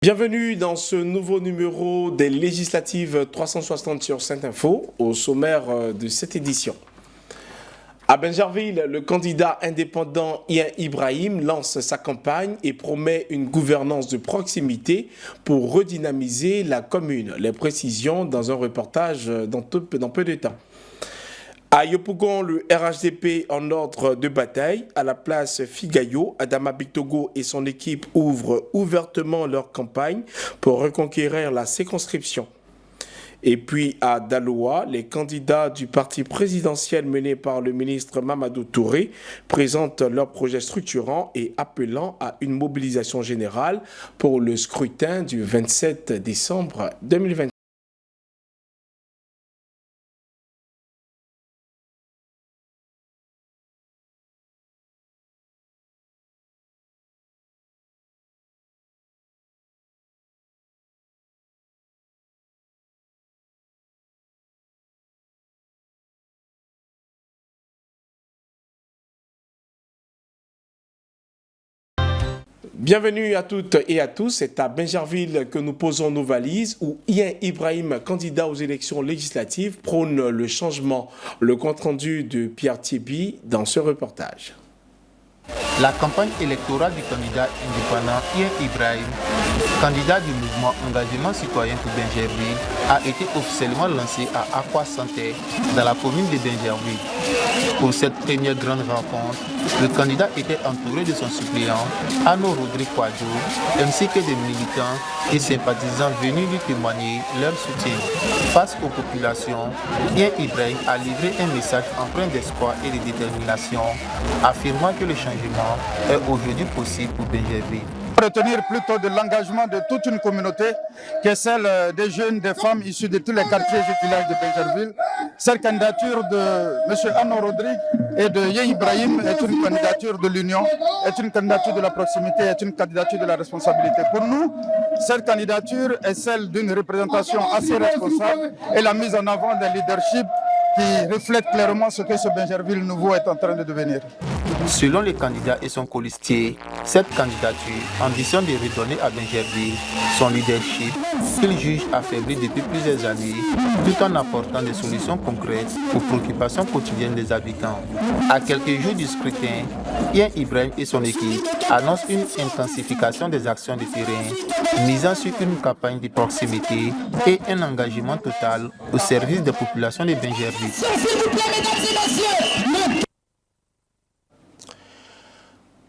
Bienvenue dans ce nouveau numéro des législatives 360 sur Saint-Info, au sommaire de cette édition. À Bingerville, le candidat indépendant Ian Ibrahim lance sa campagne et promet une gouvernance de proximité pour redynamiser la commune. Les précisions dans un reportage dans peu de temps. À Yopougon, le RHDP en ordre de bataille. À la place Figayo, Adama Bitogo et son équipe ouvrent ouvertement leur campagne pour reconquérir la circonscription. Et puis à Daloa, les candidats du parti présidentiel mené par le ministre Mamadou Touré présentent leurs projets structurants et appelant à une mobilisation générale pour le scrutin du 27 décembre 2020. Bienvenue à toutes et à tous, c'est à Bingerville que nous posons nos valises où Ian Ibrahim, candidat aux élections législatives, prône le changement. Le compte-rendu de Pierre Thiéby dans ce reportage. La campagne électorale du candidat indépendant Ian Ibrahim, candidat du mouvement Engagement Citoyen pour Bingerville, a été officiellement lancée à Aqua Santé, dans la commune de Bingerville. Pour cette première grande rencontre, le candidat était entouré de son suppléant, Arnaud Rodrigue Quadjo, ainsi que des militants et sympathisants venus lui témoigner leur soutien. Face aux populations, Ian Ibrahim a livré un message empreint d'espoir et de détermination, affirmant que le changement est aujourd'hui possible pour Bingerville. Retenir plutôt de l'engagement de toute une communauté, qui est celle des jeunes, des femmes issues de tous les quartiers et villages de Bingerville. Cette candidature de M. Arnaud Rodrigue et de Ian Ibrahim est une candidature de l'union, est une candidature de la proximité, est une candidature de la responsabilité. Pour nous, cette candidature est celle d'une représentation assez responsable et la mise en avant d'un leadership qui reflète clairement ce que ce Bingerville nouveau est en train de devenir. Selon le candidat et son colistier, cette candidature ambitionne de redonner à Bingerville son leadership qu'il juge affaibli depuis plusieurs années, tout en apportant des solutions concrètes aux préoccupations quotidiennes des habitants. À quelques jours du scrutin, Ian Ibrahim et son équipe annoncent une intensification des actions de terrain, misant sur une campagne de proximité et un engagement total au service des populations de Bingerville.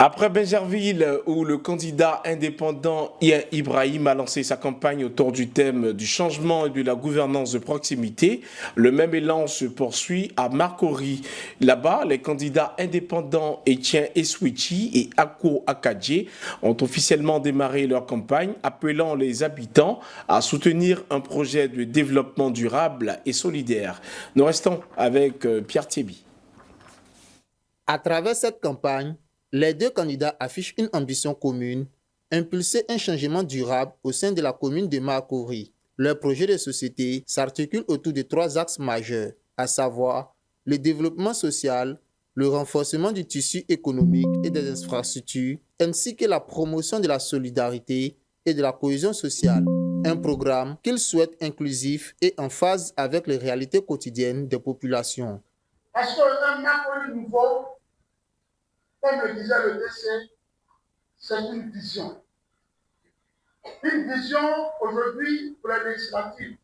Après Bingerville, où le candidat indépendant Ian Ibrahim a lancé sa campagne autour du thème du changement et de la gouvernance de proximité, le même élan se poursuit à Marcory. Là-bas, les candidats indépendants Etienne Eswichi et Ako Akadje ont officiellement démarré leur campagne, appelant les habitants à soutenir un projet de développement durable et solidaire. Nous restons avec Pierre Thiéby. À travers cette campagne, les deux candidats affichent une ambition commune, impulser un changement durable au sein de la commune de Marcory. Leur projet de société s'articule autour de trois axes majeurs, à savoir le développement social, le renforcement du tissu économique et des infrastructures, ainsi que la promotion de la solidarité et de la cohésion sociale. Un programme qu'ils souhaitent inclusif et en phase avec les réalités quotidiennes des populations. Parce qu'un Marcory nouveau, comme le disait le DC, c'est une vision. Une vision aujourd'hui pour la législative.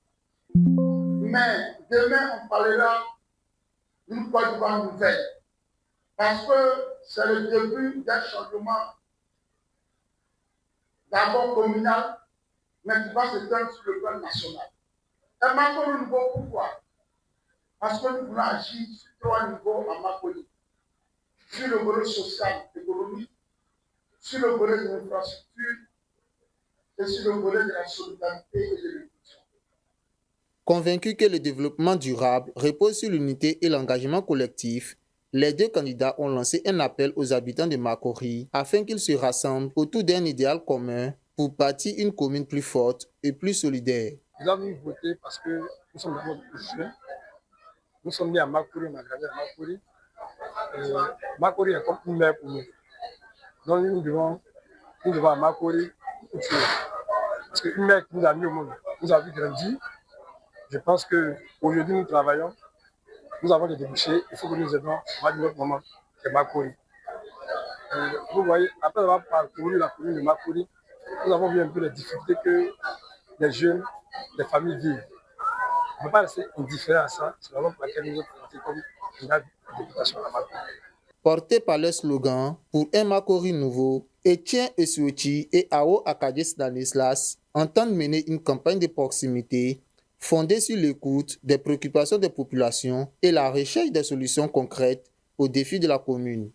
Mais demain, on parlera d'une Côte d'Ivoire nouvelle. Parce que c'est le début d'un changement d'abord communal, mais qui va s'étendre sur le plan national. Un Marcory nouveau, pourquoi? Parce que nous voulons agir sur trois niveaux en Marcory. Sur le volet social, économique, sur le volet de l'infrastructure et sur le volet de la solidarité et de l'inclusion. Convaincus que le développement durable repose sur l'unité et l'engagement collectif, les deux candidats ont lancé un appel aux habitants de Marcory afin qu'ils se rassemblent autour d'un idéal commun pour bâtir une commune plus forte et plus solidaire. Nous avons voté parce que nous sommes d'abord des jeunes. Nous sommes nés à Marcory, on a grandi à Marcory. Marcory est comme une mère pour nous. Donc nous devons à Marcory qu'une mère qui nous a mis au monde, nous a vu grandir. Je pense qu'aujourd'hui, nous travaillons, nous avons des débouchés, il faut que nous aidons notre maman, c'est Makori. Vous voyez, après avoir parcouru la commune de Makori, nous avons vu un peu les difficultés que les jeunes, les familles vivent. On ne peut pas rester indifférent à ça, c'est la raison pour laquelle nous avons présenté comme une députation à Makori. Porté par le slogan « Pour un Makori nouveau », Etienne Esuochi et Ao Akadje Stanislas entendent mener une campagne de proximité fondée sur l'écoute des préoccupations des populations et la recherche des solutions concrètes aux défis de la commune.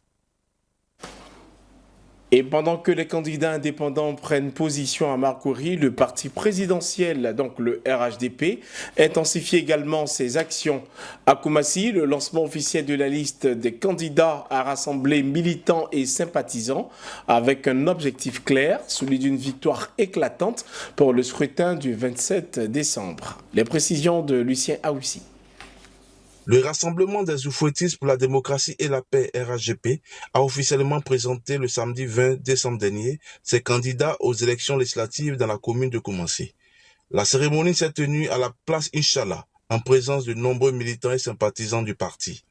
Et pendant que les candidats indépendants prennent position à Makori, le parti présidentiel, donc le RHDP, intensifie également ses actions. À Koumassi, le lancement officiel de la liste des candidats a rassemblé militants et sympathisants avec un objectif clair, celui d'une victoire éclatante pour le scrutin du 27 décembre. Les précisions de Lucien Aoussi. Le Rassemblement des Oufouettistes pour la démocratie et la paix RHDP a officiellement présenté le samedi 20 décembre dernier ses candidats aux élections législatives dans la commune de Koumassi. La cérémonie s'est tenue à la place Inch'Allah en présence de nombreux militants et sympathisants du parti.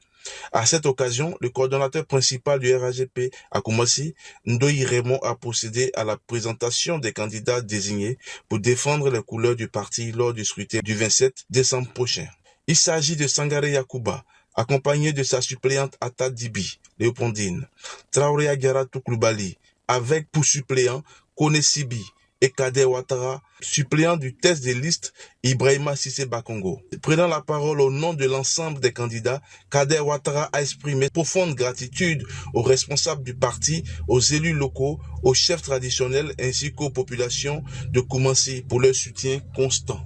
À cette occasion, le coordonnateur principal du RHDP à Koumassi, Ndoye Raymond, a procédé à la présentation des candidats désignés pour défendre les couleurs du parti lors du scrutin du 27 décembre prochain. Il s'agit de Sangare Yakuba, accompagné de sa suppléante Atta Dibi, Léopoldine, Traoré Agaratou Koulibaly, avec pour suppléant Kone Sibi et Kader Ouattara, suppléant du test de liste Ibrahima Sissé Bakongo. Prenant la parole au nom de l'ensemble des candidats, Kader Ouattara a exprimé profonde gratitude aux responsables du parti, aux élus locaux, aux chefs traditionnels ainsi qu'aux populations de Koumassi pour leur soutien constant.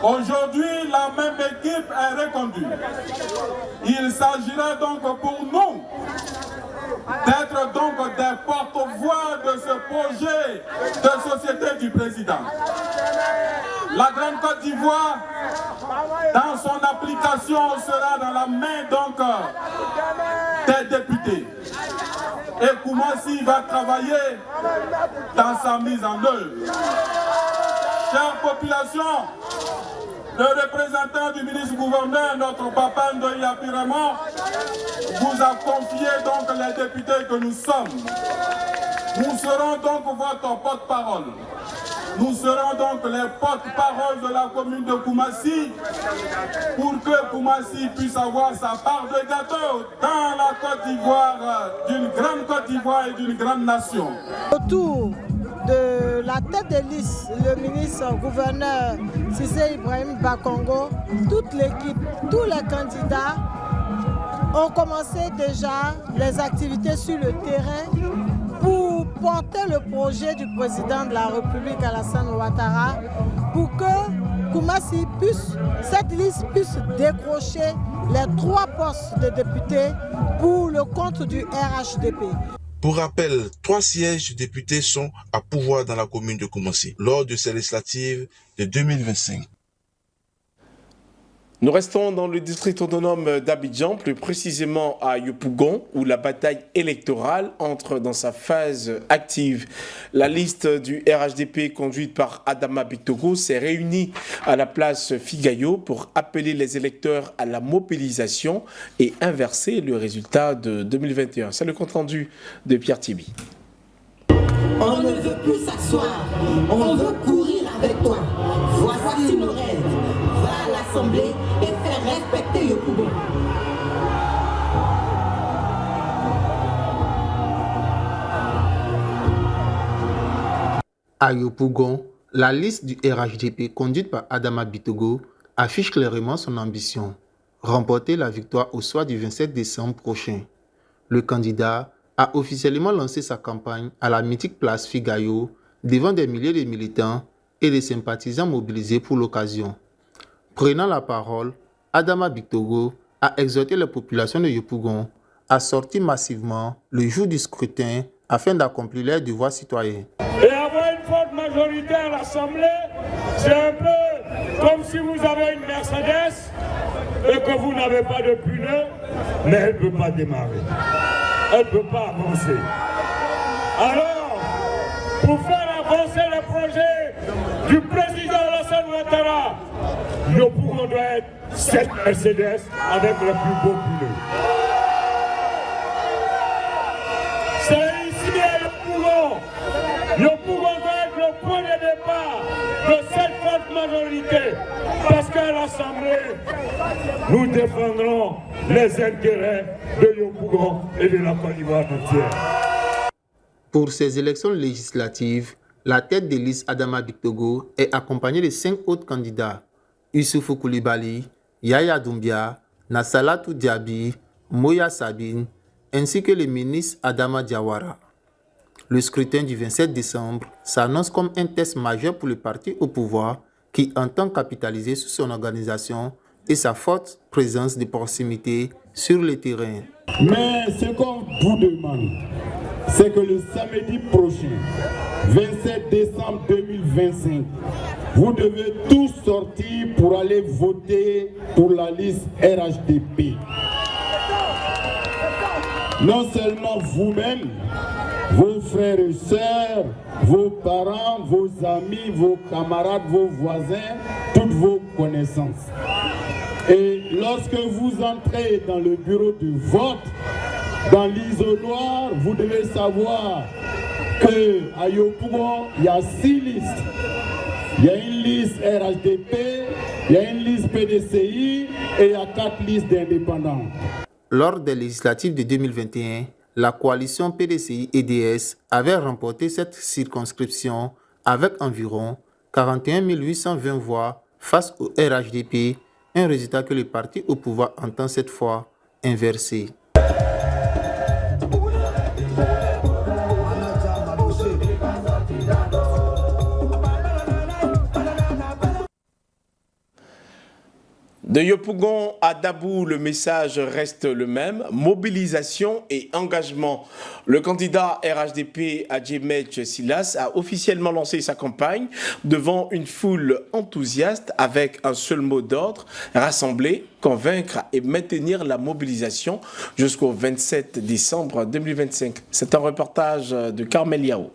Aujourd'hui, la même équipe est reconduite. Il s'agira donc pour nous d'être donc des porte-voix de ce projet de société du président. La Grande Côte d'Ivoire, dans son application, sera dans la main donc des députés. Et Koumassi va travailler dans sa mise en œuvre. Chère population, le représentant du ministre-gouverneur, notre papa Ndoye Raymond, vous a confié donc les députés que nous sommes. Nous serons donc votre porte-parole. Nous serons donc les porte-parole de la commune de Koumassi pour que Koumassi puisse avoir sa part de gâteau dans la Côte d'Ivoire, d'une grande Côte d'Ivoire et d'une grande nation. Autour de la tête de liste, le ministre-gouverneur Sissé Ibrahim Bakongo, toute l'équipe, tous les candidats ont commencé déjà les activités sur le terrain pour porter le projet du président de la République Alassane Ouattara pour que Koumassi puisse, cette liste puisse décrocher les 3 postes de députés pour le compte du RHDP. Pour rappel, 3 sièges de députés sont à pouvoir dans la commune de Koumassi lors de ces législatives de 2025. Nous restons dans le district autonome d'Abidjan, plus précisément à Yopougon, où la bataille électorale entre dans sa phase active. La liste du RHDP conduite par Adama Bitogo s'est réunie à la place Figayo pour appeler les électeurs à la mobilisation et inverser le résultat de 2021. C'est le compte-rendu de Pierre Tibi. On ne veut plus s'asseoir, on veut courir avec toi. Voici nos rêves. Va à l'Assemblée et faire respecter Yopougon. À Yopougon, la liste du RHDP conduite par Adama Bitogo affiche clairement son ambition, remporter la victoire au soir du 27 décembre prochain. Le candidat a officiellement lancé sa campagne à la mythique place Figayo devant des milliers de militants et de sympathisants mobilisés pour l'occasion. Prenant la parole, Adama Bitogo a exhorté la population de Yopougon à sortir massivement le jour du scrutin afin d'accomplir leurs devoirs citoyens. Et avoir une forte majorité à l'Assemblée, c'est un peu comme si vous avez une Mercedes et que vous n'avez pas de pneus, mais elle ne peut pas démarrer. Elle ne peut pas avancer. Alors, pour faire avancer le projet du président Alassane Ouattara, Yopougon doit être cette Mercedes avec le plus beau pneu. C'est ici à Yopougon. Yopougon doit être le point de départ de cette forte majorité. Parce qu'à l'Assemblée, nous défendrons les intérêts de Yopougon et de la Côte d'Ivoire entière. Pour ces élections législatives, la tête de liste Adama Diktogo est accompagnée de 5 autres candidats: Issoufou Koulibaly, Yaya Doumbia, Nassalatou Diaby, Moya Sabine, ainsi que le ministre Adama Diawara. Le scrutin du 27 décembre s'annonce comme un test majeur pour le parti au pouvoir qui entend capitaliser sur son organisation et sa forte présence de proximité sur le terrain. Mais ce qu'on vous demande, c'est que le samedi prochain, 27 décembre 2025, vous devez tous sortir pour aller voter pour la liste RHDP. Non seulement vous-même, vos frères et sœurs, vos parents, vos amis, vos camarades, vos voisins, toutes vos connaissances. Et lorsque vous entrez dans le bureau de vote, dans l'isoloir, vous devez savoir qu'à Yopougon, il y a 6 listes. Il y a une liste RHDP, il y a une liste PDCI et il y a 4 listes d'indépendants. Lors des législatives de 2021, la coalition PDCI-EDS avait remporté cette circonscription avec environ 41 820 voix face au RHDP, un résultat que le parti au pouvoir entend cette fois inverser. De Yopougon à Dabou, le message reste le même, mobilisation et engagement. Le candidat RHDP Adjemetch Silas a officiellement lancé sa campagne devant une foule enthousiaste avec un seul mot d'ordre: rassembler, convaincre et maintenir la mobilisation jusqu'au 27 décembre 2025. C'est un reportage de Carmel Yao.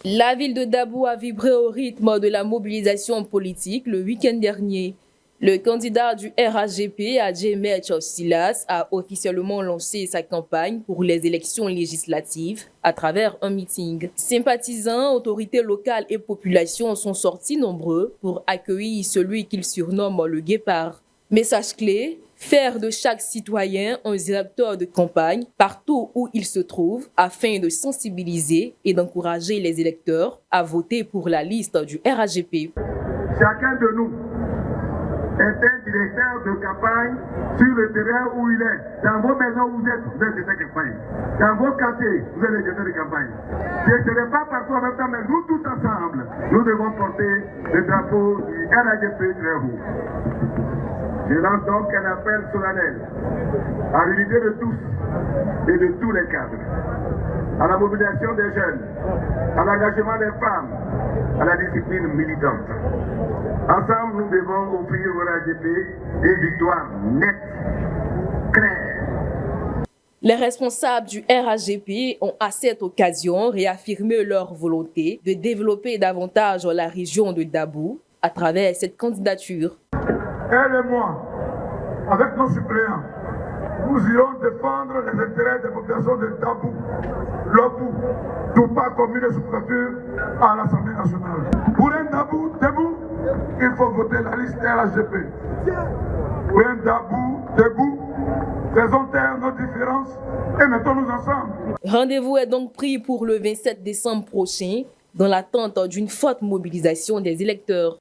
La ville de Dabou a vibré au rythme de la mobilisation politique le week-end dernier. Le candidat du RHDP, Adjemetch Silas, a officiellement lancé sa campagne pour les élections législatives à travers un meeting. Sympathisants, autorités locales et populations sont sortis nombreux pour accueillir celui qu'il surnomme le Guépard. Message clé: faire de chaque citoyen un directeur de campagne partout où il se trouve afin de sensibiliser et d'encourager les électeurs à voter pour la liste du RHDP. Chacun de nous est un directeur de campagne sur le terrain où il est. Dans vos maisons, vous êtes directeur de campagne. Dans vos quartiers, vous êtes directeur de campagne. Je ne serai pas partout en même temps, mais nous tous ensemble, nous devons porter le drapeau du RHDP très haut. Je lance donc un appel solennel à l'unité de tous et de tous les cadres, à la mobilisation des jeunes, à l'engagement des femmes, à la discipline militante. Ensemble, nous devons offrir au RHDP une victoire nette, claire. Les responsables du RHDP ont à cette occasion réaffirmé leur volonté de développer davantage la région de Dabou à travers cette candidature. Elle et moi, avec nos suppléants, nous irons défendre les intérêts des populations de Dabou, Lopou, Toupa, commune et sous-préfecture à l'Assemblée nationale. Pour un Dabou debout, il faut voter la liste RHDP. Pour un Dabou debout, faisons taire nos différences et mettons-nous ensemble. Rendez-vous est donc pris pour le 27 décembre prochain dans l'attente d'une forte mobilisation des électeurs.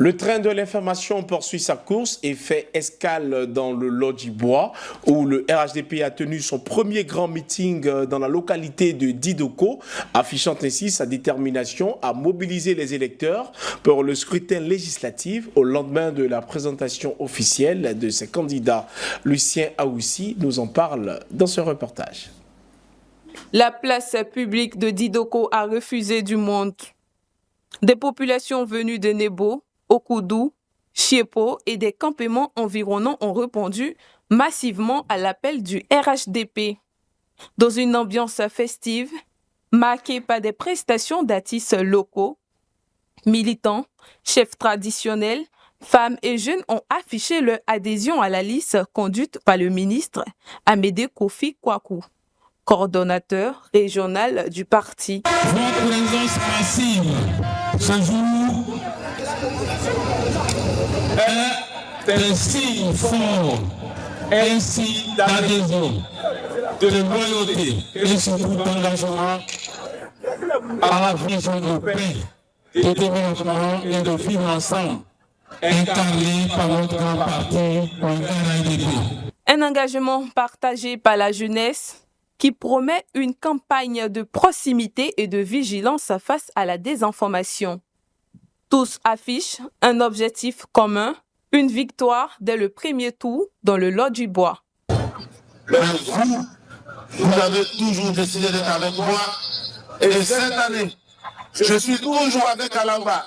Le train de l'information poursuit sa course et fait escale dans le Lodjibois où le RHDP a tenu son premier grand meeting dans la localité de Didoko, affichant ainsi sa détermination à mobiliser les électeurs pour le scrutin législatif au lendemain de la présentation officielle de ses candidats. Lucien Aoussi nous en parle dans ce reportage. La place publique de Didoko a refusé du monde. Des populations venues de Nebo, Okudu, Chiepo et des campements environnants ont répondu massivement à l'appel du RHDP. Dans une ambiance festive, marquée par des prestations d'artistes locaux, militants, chefs traditionnels, femmes et jeunes ont affiché leur adhésion à la liste conduite par le ministre Amédée Kofi Kwaku, coordonnateur régional du parti. Votre présence massive ce jour est un signe fort, un signe d'adhésion, de loyauté et surtout d'engagement à la vision de paix, de développement et de vivre ensemble, incarné par notre grand parti, le RHDP. Un engagement partagé par la jeunesse qui promet une campagne de proximité et de vigilance face à la désinformation. Tous affichent un objectif commun, une victoire dès le premier tour dans le lot du bois. Vous avez toujours décidé d'être avec moi et cette année, je suis toujours avec Alamba,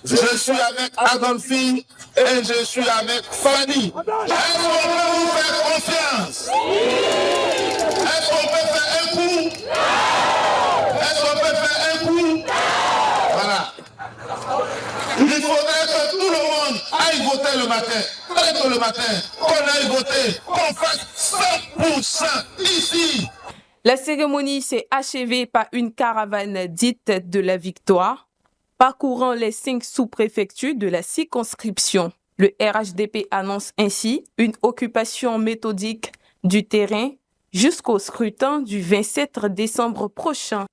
je suis avec Adolphine et je suis avec Fanny. Est-ce qu'on peut vous faire confiance? Est-ce qu'on peut faire un coup? Est-ce qu'on peut faire un coup? Voilà. Il faudrait que tout le monde aille voter le matin. Très tôt le matin, qu'on aille voter, qu'on fasse 100% ici. La cérémonie s'est achevée par une caravane dite de la victoire, parcourant les 5 sous-préfectures de la circonscription. Le RHDP annonce ainsi une occupation méthodique du terrain jusqu'au scrutin du 27 décembre prochain.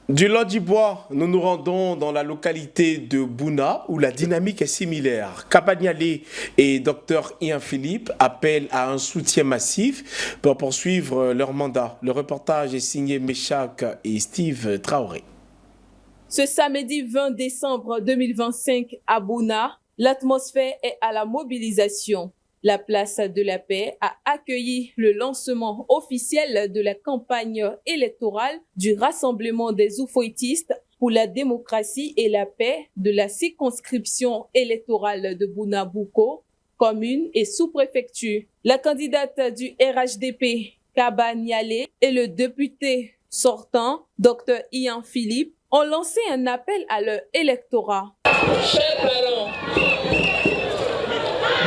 Du Lot-du-Bois, nous nous rendons dans la localité de Bouna où la dynamique est similaire. Kabanyale et Dr Ian Philippe appellent à un soutien massif pour poursuivre leur mandat. Le reportage est signé Meshak et Steve Traoré. Ce samedi 20 décembre 2025 à Bouna, l'atmosphère est à la mobilisation. La place de la paix a accueilli le lancement officiel de la campagne électorale du Rassemblement des oufouettistes pour la démocratie et la paix de la circonscription électorale de Bouna-Bouko, commune et sous-préfecture. La candidate du RHDP, Kabanyale, et le député sortant, Dr Ian Philippe, ont lancé un appel à leur électorat. Chers parents,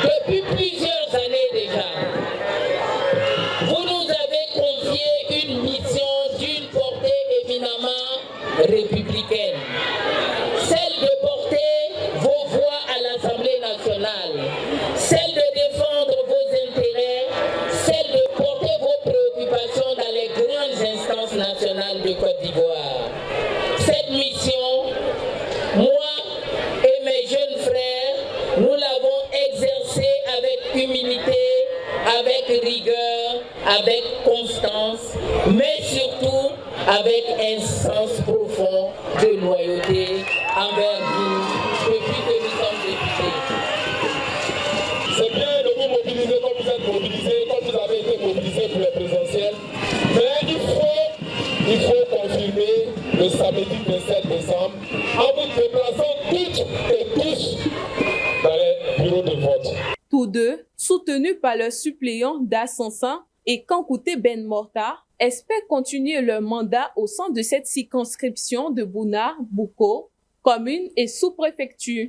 depuis plusieurs années déjà, vous nous avez confié une mission d'une portée éminemment républicaine, celle de porter vos voix à l'Assemblée nationale, celle de défendre vos intérêts, celle de porter vos préoccupations dans les grandes instances nationales de Côte d'Ivoire. Cette mission, moi et mes jeunes frères, nous l'avons exercée avec humilité, avec rigueur, avec constance, mais surtout avec un sens profond de loyauté envers vous depuis que nous sommes députés. C'est bien de vous mobiliser comme vous êtes mobilisés, comme vous avez été mobilisés pour les présidentielles, mais il faut confirmer le samedi 27 décembre en vous déplaçant toutes et tous dans les bureaux de vote. Tous deux, soutenus par leurs suppléants d'Ascensan et Kankouté Ben Morta, espèrent continuer leur mandat au sein de cette circonscription de Bouna-Bouko, commune et sous-préfecture.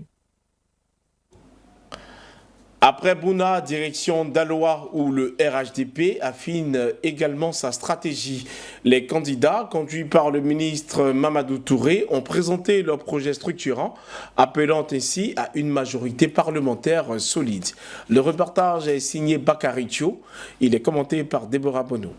Après Bouna, direction d'Aloa où le RHDP affine également sa stratégie. Les candidats, conduits par le ministre Mamadou Touré, ont présenté leur projet structurant, appelant ainsi à une majorité parlementaire solide. Le reportage est signé Bakary Thio. Il est commenté par Déborah Bono.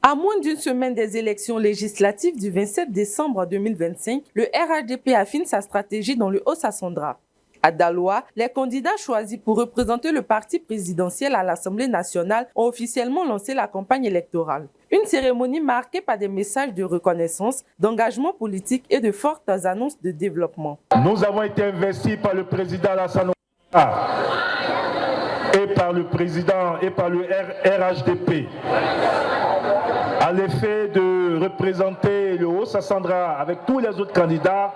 À moins d'une semaine des élections législatives du 27 décembre 2025, le RHDP affine sa stratégie dans le Haut-Sassandra. À Daloa, les candidats choisis pour représenter le parti présidentiel à l'Assemblée nationale ont officiellement lancé la campagne électorale. Une cérémonie marquée par des messages de reconnaissance, d'engagement politique et de fortes annonces de développement. Nous avons été investis par le président Alassane Ouattara et par le président et par le RHDP à l'effet de représenter le Haut-Sassandra avec tous les autres candidats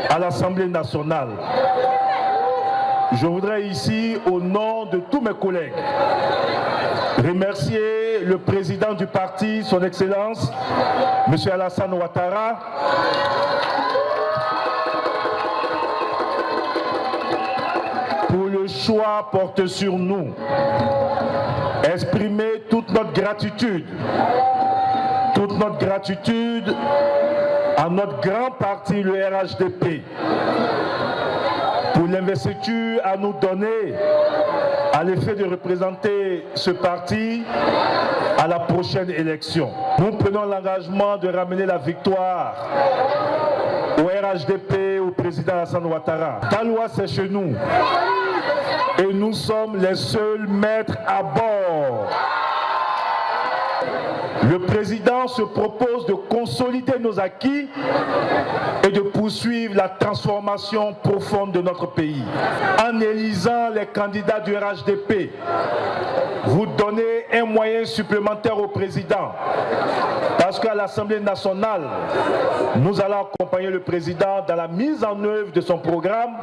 à l'Assemblée nationale. Je voudrais ici, au nom de tous mes collègues, remercier le président du parti, son Excellence, M. Alassane Ouattara, pour le choix porté sur nous. Exprimer toute notre gratitude à notre grand parti, le RHDP, pour l'investiture à nous donner à l'effet de représenter ce parti à la prochaine élection. Nous prenons l'engagement de ramener la victoire au RHDP, au président Alassane Ouattara. Daloa, c'est chez nous. Et nous sommes les seuls maîtres à bord. Le président se propose de consolider nos acquis et de poursuivre la transformation profonde de notre pays. En élisant les candidats du RHDP, vous donnez un moyen supplémentaire au président. Parce qu'à l'Assemblée nationale, nous allons accompagner le président dans la mise en œuvre de son programme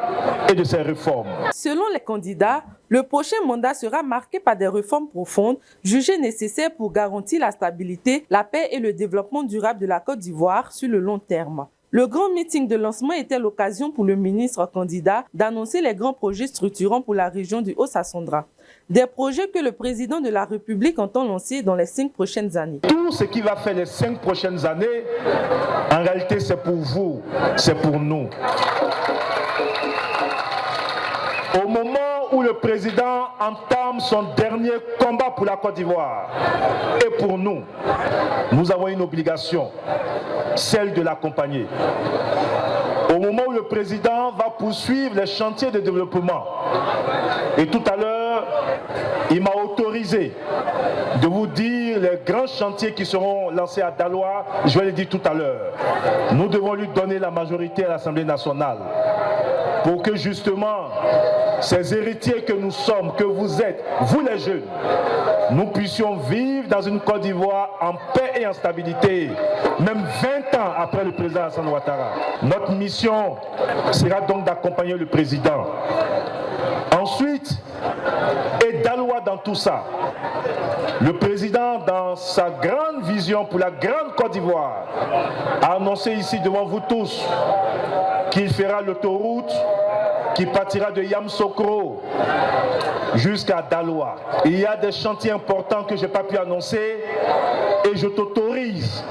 et de ses réformes. Selon les candidats, le prochain mandat sera marqué par des réformes profondes jugées nécessaires pour garantir la stabilité, la paix et le développement durable de la Côte d'Ivoire sur le long terme. Le grand meeting de lancement était l'occasion pour le ministre candidat d'annoncer les grands projets structurants pour la région du Haut-Sassandra. Des projets que le président de la République entend lancer dans les 5 prochaines années. Tout ce qui va faire les 5 prochaines années, en réalité, c'est pour vous, c'est pour nous. Au moment où le président entame son dernier combat pour la Côte d'Ivoire, et pour nous, nous avons une obligation, celle de l'accompagner. Au moment où le président va poursuivre les chantiers de développement, et tout à l'heure, il m'a autorisé de vous dire les grands chantiers qui seront lancés à Daloa, je vais les dire tout à l'heure. Nous devons lui donner la majorité à l'Assemblée nationale pour que justement ces héritiers que nous sommes, que vous êtes, vous les jeunes, nous puissions vivre dans une Côte d'Ivoire en paix et en stabilité, même 20 ans après le président Alassane Ouattara. Notre mission sera donc d'accompagner le président. Ensuite, et Daloa dans tout ça, le président, dans sa grande vision pour la grande Côte d'Ivoire, a annoncé ici devant vous tous qu'il fera l'autoroute qui partira de Yamoussoukro jusqu'à Daloa. Il y a des chantiers importants que je n'ai pas pu annoncer et je t'autorise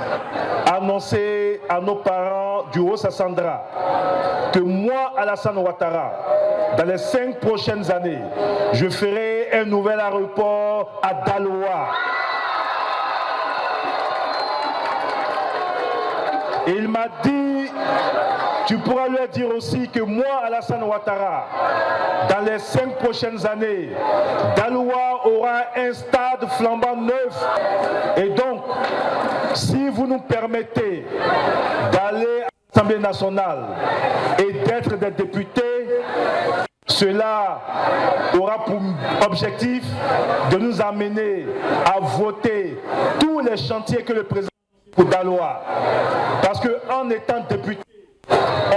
à annoncer à nos parents du Haut-Sassandra que moi, Alassane Ouattara, dans les 5 prochaines années, je ferai un nouvel aéroport à Daloa. Et il m'a dit, tu pourras lui dire aussi que moi, Alassane Ouattara, dans les 5 prochaines années, Daloa aura un stade flambant neuf. Et donc, si vous nous permettez d'aller à l'Assemblée nationale et d'être des députés, cela aura pour objectif de nous amener à voter tous les chantiers que le président pour Daloa. Parce qu'en étant député,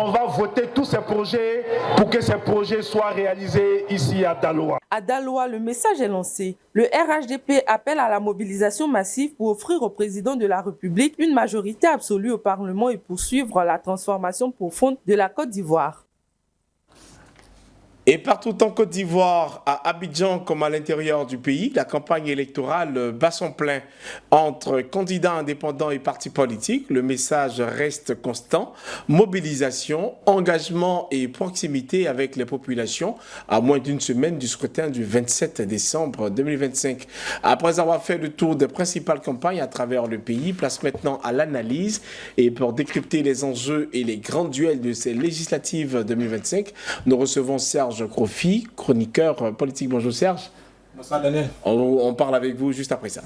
on va voter tous ces projets pour que ces projets soient réalisés ici à Daloa. À Daloa, le message est lancé. Le RHDP appelle à la mobilisation massive pour offrir au président de la République une majorité absolue au Parlement et poursuivre la transformation profonde de la Côte d'Ivoire. Et partout en Côte d'Ivoire, à Abidjan comme à l'intérieur du pays, la campagne électorale bat son plein entre candidats indépendants et partis politiques. Le message reste constant, mobilisation, engagement et proximité avec les populations à moins d'une semaine du scrutin du 27 décembre 2025. Après avoir fait le tour des principales campagnes à travers le pays, place maintenant à l'analyse et pour décrypter les enjeux et les grands duels de ces législatives 2025, nous recevons Serge Crofi, chroniqueur politique. Bonjour Serge. Bonsoir Daniel. On parle avec vous juste après ça.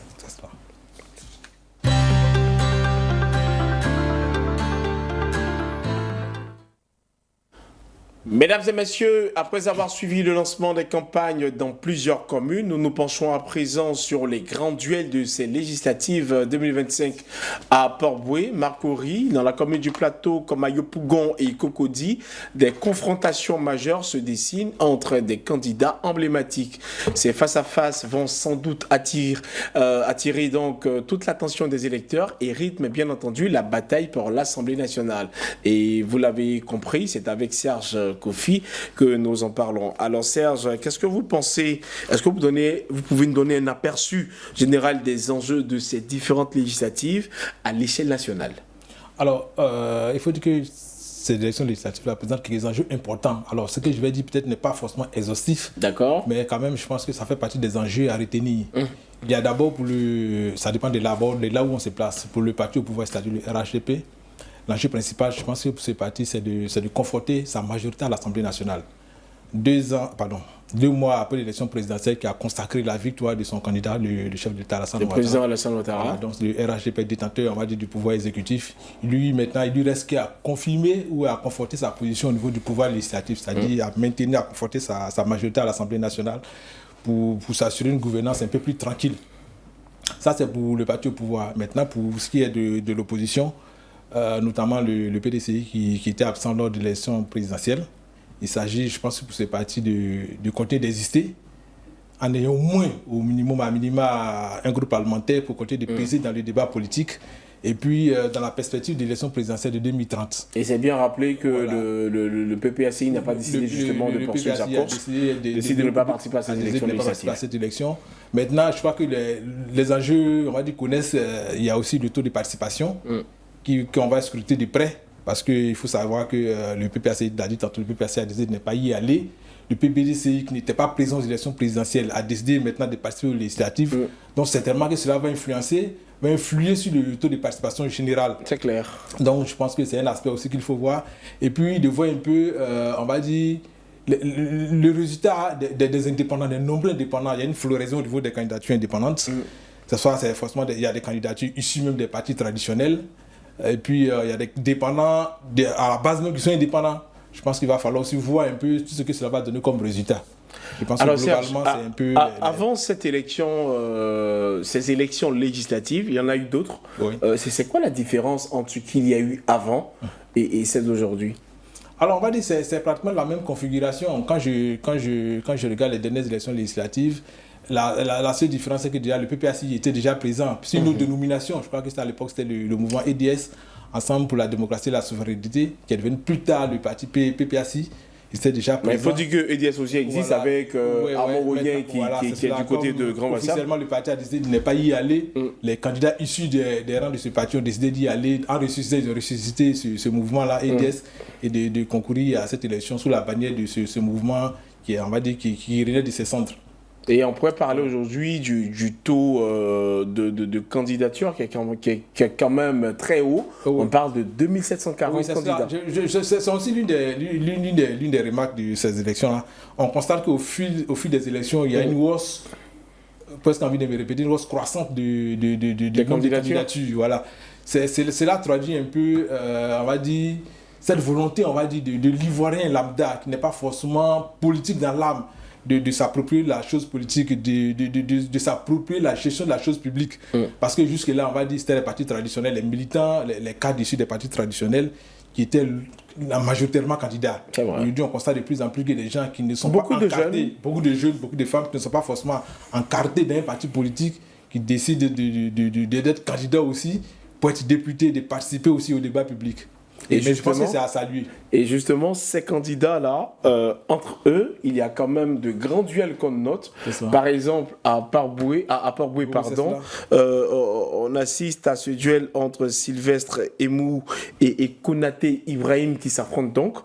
Mesdames et messieurs, après avoir suivi le lancement des campagnes dans plusieurs communes, nous nous penchons à présent sur les grands duels de ces législatives 2025 à Port-Boué, Marcory, dans la commune du Plateau comme à Yopougon et Cocody. Des confrontations majeures se dessinent entre des candidats emblématiques. Ces face-à-face vont sans doute attirer donc toute l'attention des électeurs et rythment bien entendu la bataille pour l'Assemblée nationale. Et vous l'avez compris, c'est avec Serge Kofi que nous en parlons. Alors Serge, qu'est-ce que vous pensez? Est-ce que vous pouvez nous donner un aperçu général des enjeux de ces différentes législatives à l'échelle nationale? Alors, il faut dire que ces élections législatives présentent quelques enjeux importants. Alors, ce que je vais dire peut-être n'est pas forcément exhaustif. D'accord. Mais quand même, je pense que ça fait partie des enjeux à retenir. Il y a d'abord ça dépend de là où on se place. Pour le parti au pouvoir, c'est-à-dire le RHDP, l'enjeu principal, je pense que pour ce parti, c'est de conforter sa majorité à l'Assemblée nationale. 2 mois après l'élection présidentielle qui a consacré la victoire de son candidat, le chef de l'État Alassane Ouattara. Le président Alassane Ouattara. Donc le RHDP détenteur, on va dire, du pouvoir exécutif. Lui, maintenant, il lui reste qu'à confirmer ou à conforter sa position au niveau du pouvoir législatif, c'est-à-dire à maintenir, à conforter sa majorité à l'Assemblée nationale pour s'assurer une gouvernance un peu plus tranquille. Ça, c'est pour le parti au pouvoir. Maintenant, pour ce qui est de l'opposition, notamment le PDCI qui était absent lors de l'élection présidentielle. Il s'agit, je pense, pour ce parti de continuer d'exister en ayant au moins, au minimum, à minima, un groupe parlementaire pour continuer de peser dans le débat politique. Et puis, dans la perspective de l'élection présidentielle de 2030. Et c'est bien rappelé que le PPACI n'a pas décidé justement de poursuivre sa course, décide de ne pas participer à cette élection législative. Maintenant, je crois que les enjeux, on va dire, connaissent, il y a aussi le taux de participation qu'on va scruter de près. Parce qu'il faut savoir que le PPACI, tantôt le PPACI a décidé de ne pas y aller. Le PPDCI, qui n'était pas présent aux élections présidentielles, a décidé maintenant de participer aux législatives. Donc certainement que cela va influer sur le taux de participation générale. C'est clair. Donc je pense que c'est un aspect aussi qu'il faut voir. Et puis de voir un peu, on va dire, le résultat des indépendants, des nombreux indépendants. Il y a une floraison au niveau des candidatures indépendantes. Forcément, il y a des candidatures issues même des partis traditionnels. Et puis, il y a des dépendants, à la base même, qui sont indépendants. Je pense qu'il va falloir aussi voir un peu tout ce que cela va donner comme résultat. Je pense que globalement, c'est un peu... Avant cette élection, ces élections législatives, il y en a eu d'autres. Oui. C'est quoi la différence entre ce qu'il y a eu avant et celle d'aujourd'hui? Alors, on va dire que c'est pratiquement la même configuration. Quand je regarde les dernières élections législatives, la seule différence, c'est que déjà le PPACI était déjà présent. C'est une autre dénomination. Je crois que c'était à l'époque, c'était le mouvement EDS, Ensemble pour la démocratie et la souveraineté, qui est devenu plus tard le parti PPACI. Il était déjà présent. Mais il faut dire que EDS aussi existe avec Armand Royen qui est du côté de Grand Bassam. Officiellement, le parti a décidé de ne pas y aller. Les candidats issus des rangs de ce parti ont décidé d'y aller, de ressusciter ce mouvement-là, EDS, et de concourir à cette élection sous la bannière de ce mouvement qui renaît de ses centres. Et on pourrait parler aujourd'hui du taux de candidature qui est quand même très haut. On parle de 2740 candidats. C'est aussi l'une des remarques de ces élections-là. On constate qu'au fil des élections, il y a une hausse, presque envie de me répéter, une hausse croissante de candidatures. Voilà. Cela traduit un peu, on va dire, cette volonté, on va dire, de l'ivoirien lambda, qui n'est pas forcément politique dans l'âme, de s'approprier la chose politique, de s'approprier la gestion de la chose publique. Parce que jusque-là, on va dire, c'était les partis traditionnels, les militants, les cadres issus des partis traditionnels qui étaient majoritairement candidats. Aujourd'hui, on constate de plus en plus que des gens qui ne sont pas encartés, beaucoup de jeunes, beaucoup de femmes qui ne sont pas forcément encartés dans un parti politique, qui décident d'être candidats aussi pour être députés, de participer aussi au débat public. Mais je pense que c'est à saluer. Et justement, ces candidats-là, entre eux, il y a quand même de grands duels qu'on note. Par exemple, à Port-Boué, on assiste à ce duel entre Sylvestre Emou et Konaté Ibrahim qui s'affrontent donc.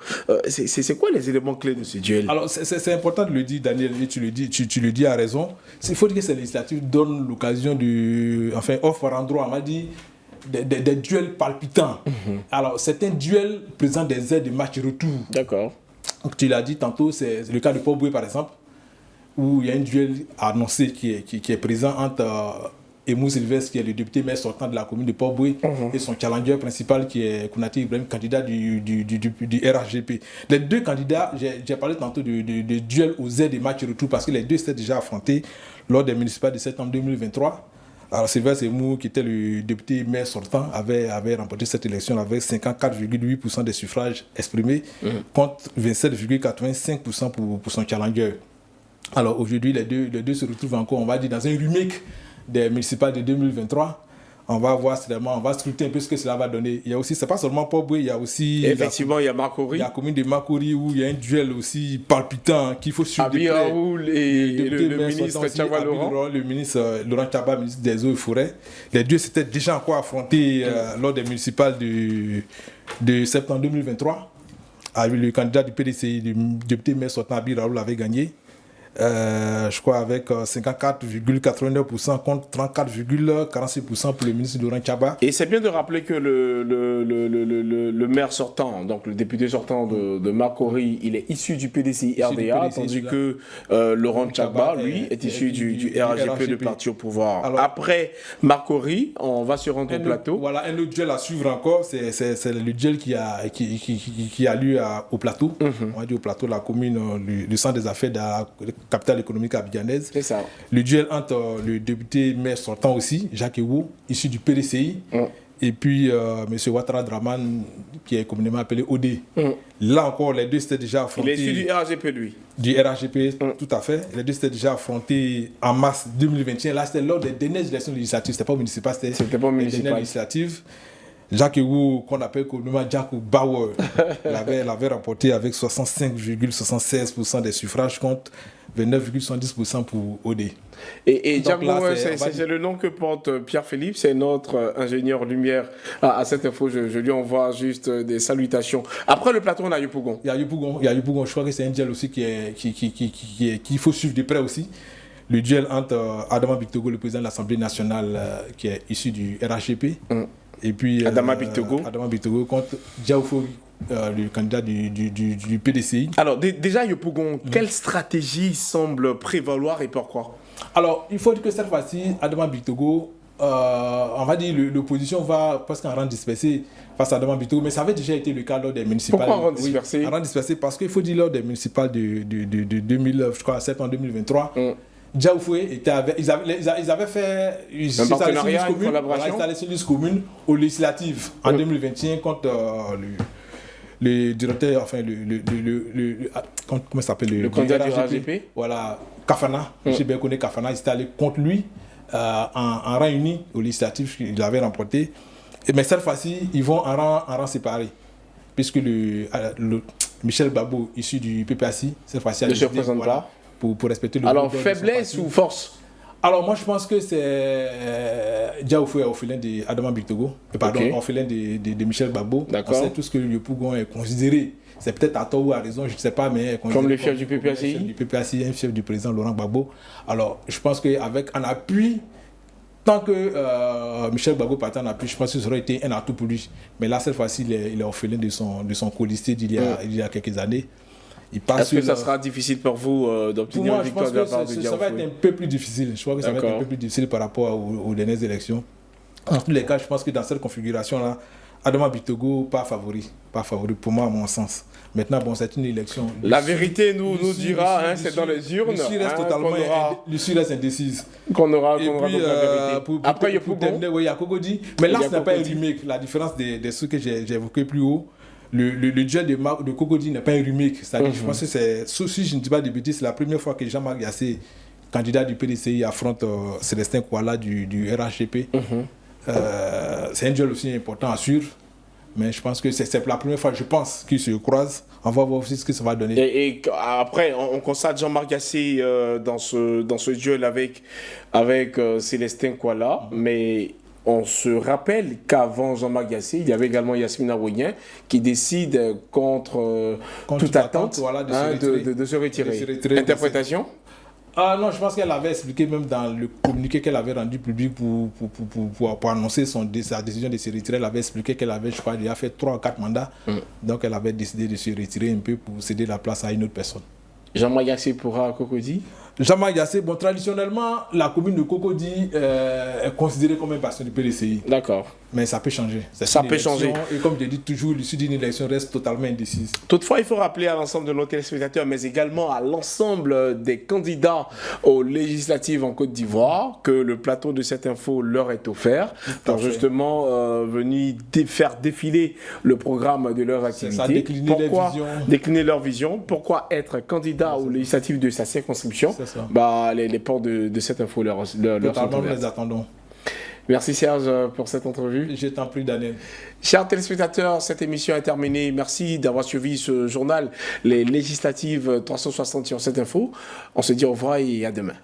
C'est quoi les éléments clés de ce duel? Alors, c'est important de le dire, Daniel, et tu le dis à raison. Il faut dire que ces législatives donnent l'occasion offrent un endroit, on m'a dit, des duels palpitants. Alors, certains duels présentent des aides de match retour. D'accord. Tu l'as dit tantôt, c'est le cas de Port-Boué, par exemple, où il y a un duel annoncé qui est présent entre Emou Sylvestre, qui est le député maire sortant de la commune de Port-Boué, et son challenger principal, qui est Kounati Ibrahim, candidat du RHGP. Les deux candidats, j'ai parlé tantôt de duel aux aides des matchs retour, parce que les deux s'étaient déjà affrontés lors des municipales de septembre 2023. Alors Sylvestre Emou, qui était le député maire sortant, avait remporté cette élection avec 54,8% des suffrages exprimés, contre 27,85% pour son challenger. Alors aujourd'hui, les deux se retrouvent encore, on va dire, dans un remake des municipales de 2023. On va voir, on va scruter un peu ce que cela va donner. Il y a aussi, c'est pas seulement Port-Boué, il y a aussi... Effectivement, il y a Makori. Il y a la commune de Makori où il y a un duel aussi palpitant qu'il faut suivre. Abi Raoul et le ministre Tchaba Laurent. Le ministre Laurent Tchaba, ministre des Eaux et Forêts. Les deux s'étaient déjà encore affrontés lors des municipales de septembre 2023. Le candidat du PDCI, le député maire sortant Abi Raoul avait gagné. Je crois avec 54,89% contre 34,46% pour le ministre Laurent Tchaba. Et c'est bien de rappeler que le maire sortant, donc le député sortant de Makori, il est issu du PDCI RDA, tandis que Laurent Tchaba, lui, est issu du RHGP, le parti au pouvoir. Alors, après Makori, on va se rendre au plateau. Voilà, un autre duel à suivre encore, c'est le duel qui a lieu au plateau. On va dire au plateau de la commune, le centre des affaires de la capitale économique abidjanaise. C'est ça. Le duel entre le député maire sortant aussi, Jacques Ewo, issu du PDCI, et puis M. Ouattara Draman, qui est communément appelé OD. Là encore, les deux s'étaient déjà affrontés. Il est issu du RHGP, lui. Du RHGP, tout à fait. Les deux s'étaient déjà affrontés en mars 2021. Là, c'était lors des dernières élections législatives. C'était pas municipal, c'était pas les dernières législatives. Jacques Ewo, qu'on appelle communément Jacques Bauer, l'avait remporté avec 65,76% des suffrages contre 29,70% pour OD. Et Jacques Bauer, c'est le nom que porte Pierre-Philippe, c'est notre ingénieur lumière. À cette info, je lui envoie juste des salutations. Après le plateau, on a Yopougon. Il y a Yopougon, je crois que c'est un duel aussi qu'il faut suivre de près aussi. Le duel entre Adama Bictogo, le président de l'Assemblée nationale, qui est issu du RHGP, et puis Adama Bictogo contre Diaoufo, le candidat du PDCI. Alors déjà Yopougon, quelle stratégie semble prévaloir et pourquoi? Alors il faut dire que cette fois-ci, Adama Bictogo, on va dire l'opposition va presque en rang dispersé face à Adama Bictogo, mais ça avait déjà été le cas lors des municipales. Pourquoi en rang dispersé? En rang dispersé parce qu'il faut dire lors des municipales de 2009, je crois, septembre 2023. Diaoufoué ils avaient fait un partenariat, une collaboration. Ils installé une liste commune aux législatives en 2021 contre le directeur, enfin comment s'appelle le candidat du RHGP. Voilà, Kafana, M. Berkone Kafana, ils étaient allés contre lui en rang uni aux législatives qu'il avait remporté. Mais cette fois-ci, ils vont en rang séparé, puisque Michel Babo, issu du PPACI, cette fois-ci ne se représente pas. Pour respecter le... Alors, faiblesse ou force? Alors, moi, je pense que c'est Diaoufoué orphelin d'Adama Bictogo, orphelin de Michel Babo. D'accord. On sait tout ce que le Yopougon est considéré. C'est peut-être à tort ou à raison, je ne sais pas, mais... Comme le chef du PPACI? Du PPACI, un chef du président Laurent Gbagbo. Alors, je pense qu'avec un appui, tant que Michel Gbagbo partait en appui, je pense que ça aurait été un atout pour lui. Mais là, cette fois-ci, il est orphelin de son colistier d'il y a quelques années. Est-ce que ça sera difficile pour vous d'obtenir une victoire de la part de Diaoufoué? Ça va être un peu plus difficile. Je crois que ça va être un peu plus difficile par rapport aux dernières élections. En tous les cas, je pense que dans cette configuration-là, Adama Bictogo, pas favori pour moi, à mon sens. Maintenant, bon, c'est une élection. La vérité nous dira, c'est dans les urnes. L'issue reste indécise. Qu'on aura donc la vérité. Après, il y a Kogodi. Mais là, ce n'est pas un remake. La différence des ceux que j'ai évoqués plus haut. Le duel de Kogodi n'est pas un remake. C'est-à-dire, je pense que c'est, si je ne dis pas de bêtises, c'est la première fois que Jean-Marc Yassé, candidat du PDCI, affronte Célestin Kouala du RHGP. C'est un duel aussi important à suivre. Mais je pense que c'est la première fois, je pense, qu'ils se croisent. On va voir aussi ce que ça va donner. Et après, on constate Jean-Marc Yassé dans ce duel avec Célestin Kouala. Mais on se rappelle qu'avant Jean-Marc Yassé, il y avait également Yasmine Aouignan qui décide contre toute attente de se retirer. Interprétation? Non, je pense qu'elle avait expliqué même dans le communiqué qu'elle avait rendu public pour annoncer sa décision de se retirer. Elle avait expliqué qu'elle avait, je crois, déjà fait 3 ou 4 mandats. Donc elle avait décidé de se retirer un peu pour céder la place à une autre personne. Jean-Marc Yassé pourra Cocody? Jean-Marc Yassé, bon, traditionnellement, la commune de Cocody est considérée comme un bastion du PDCI. D'accord. Mais ça peut changer. Ça peut changer. Et comme je dis toujours, l'issue d'une élection reste totalement indécise. Toutefois, il faut rappeler à l'ensemble de nos téléspectateurs, mais également à l'ensemble des candidats aux législatives en Côte d'Ivoire, que le plateau de cette info leur est offert pour justement venir faire défiler le programme de leur activité. Ça, décliner leur vision. Pourquoi être candidat aux législatives de sa circonscription? Les portes de cette info leur sont ouvertes. Nous les attendons. Merci Serge pour cette entrevue. Je t'en prie Daniel. Chers téléspectateurs, cette émission est terminée. Merci d'avoir suivi ce journal, les législatives 360 sur cette info. On se dit au revoir et à demain.